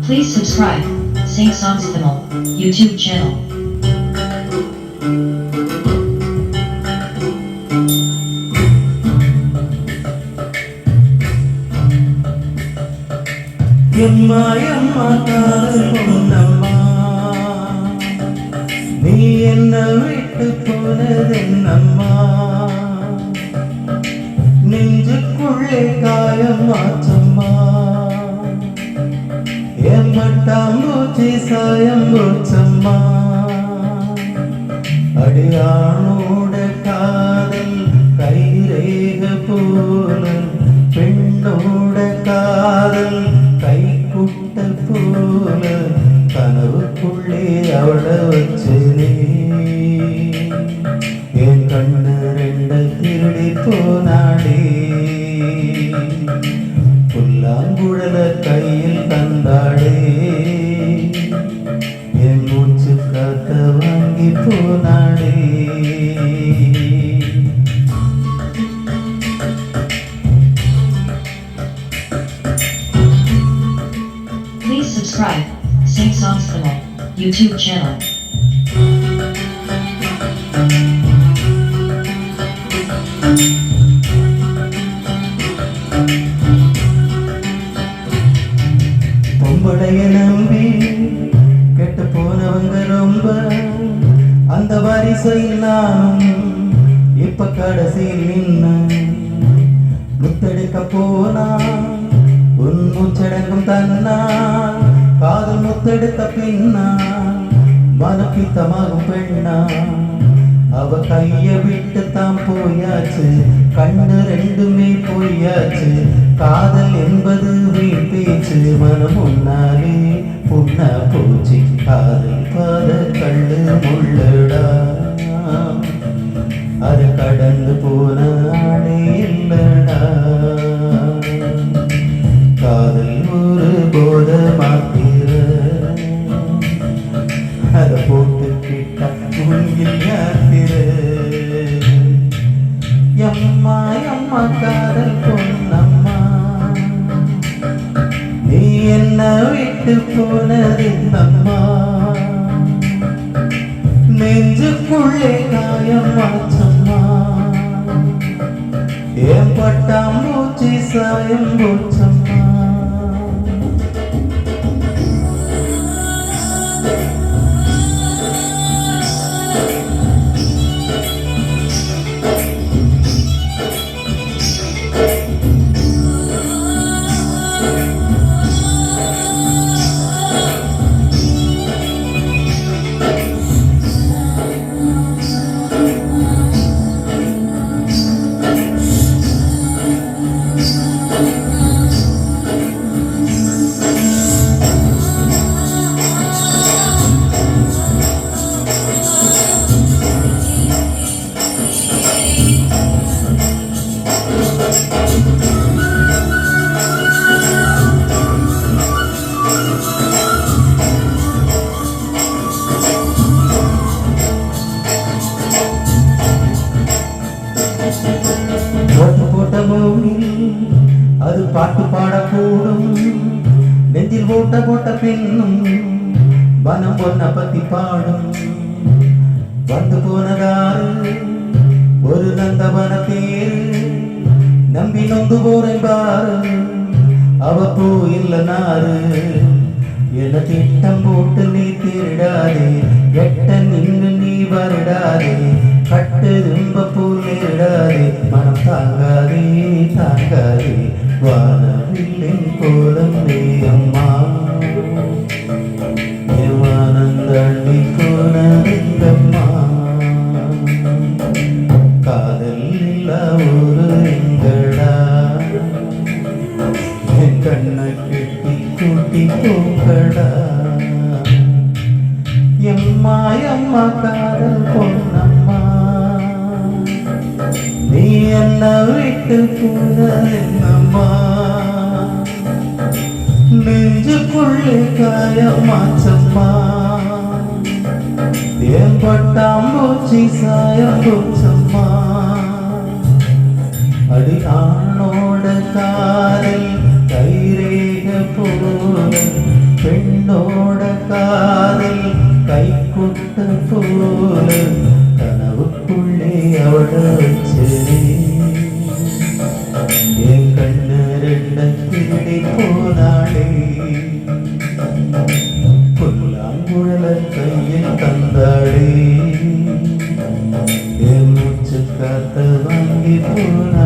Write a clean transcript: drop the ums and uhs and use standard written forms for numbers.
Please subscribe, Sing Songs Tamil, YouTube channel. எம்மா எம்மா காதல் பொன்னம்மா, நீ என்ன விட்டு போனதென்னம்மா, நெஞ்சுக்குள்ளே காயம் மாற்றம்மா, எம்பட்டாம்பூச்சி சாயம் போச்சம்மா, அடியானோட காதல் கைரேக போல, பெண்ணோட காதல் கைக்குட்ட போல, கனவுக்குள்ளே அவள வச்சனே, என் கண்ணு ரெண்ட திருடி போனாடே, புல்லாங்குழல கையில் தந்தாடே, என் மூச்சு காத்த வாங்கி போனாடே. Please subscribe, Sing Songs Tamil, YouTube channel. பொம்பளைய நம்பி கெட்டு போனவங்க ரொம்ப, அந்த வரிசையில் நானும் இப்ப கடைசியில் நின்ன, முத்தெடுக்க போனா உன் மூச்சடங்கும் தன்னா, காதல் முத்தெடுத்த பின்னா மனப்பித்தமாகும் பெண்ணா, அவ கைய விட்டு தான் போயாச்சு, கண்ணு ரெண்டுமே போயாச்சு, காதல் என்பது வீண் பேச்சு, மனம் முன்னாலே புண்ணா போச்சு, காதல் பாத கள்ளு முள்ளடா, அது கடந்து போன ஆளே இல்லடா, காதல் ஒரு போத மாத்திர, அத போட்டுக்கிட்ட உங்கில் யாத்திர, எம்மா எம்மா காதல் பொன்னம்மா, நீ என்ன விட்டு போனதென்னம்மா, நெஞ்சுக்குள்ளே காயம் மாற்றம்மா, என் பட்டாம்பூச்சி சாயம் போச்சம்மா. அது பாட்டு பாடக்கூடும், நெஞ்சில் ஓட்ட போட்ட பெண்ணும் வனம் பொன்ன பத்தி பாடும், வந்து போனதாரு ஒரு நந்தவன பேரு, நம்பி நொந்து போறேன் பாரு, அவ பூ இல்ல நாரு, என திட்டம் போட்டு நீ திருடாதே, எட்ட நின்று நீ வருடாதே, கட்டு ரொம்ப பூ நேரிடாதே, மனம் தாங்காதே தாங்காதே, வானவில்லின் கோலம் நீ அம்மா, வானந்தள்ளி போனதெங்கம்மா, காதல் இல்ல ஒரு எங்கடா, என் கண்ணை கெட்டி கூட்டி போக்கடா, எம்மா எம்மா காதல் பொன்னம்மா, நீ என்ன விட்டு போனதென்னம்மா, நெஞ்சுக்குள்ளே காயமாச்சம்மா, என் பட்டாம்பூச்சி சாயம் போச்சம்மா. அம்மா அடி ஆணோட காதல் கைரேக போல பெண்ணோட காதல் கைக்குட்ட போல கனவுக்குள்ளே அவள வச்சனே என் கண்ணு ரெண்ட திருடி போனாளே புல்லாங்குழல கையில் தந்தாளே என் மூச்சு காத்த வாங்கி போனாளே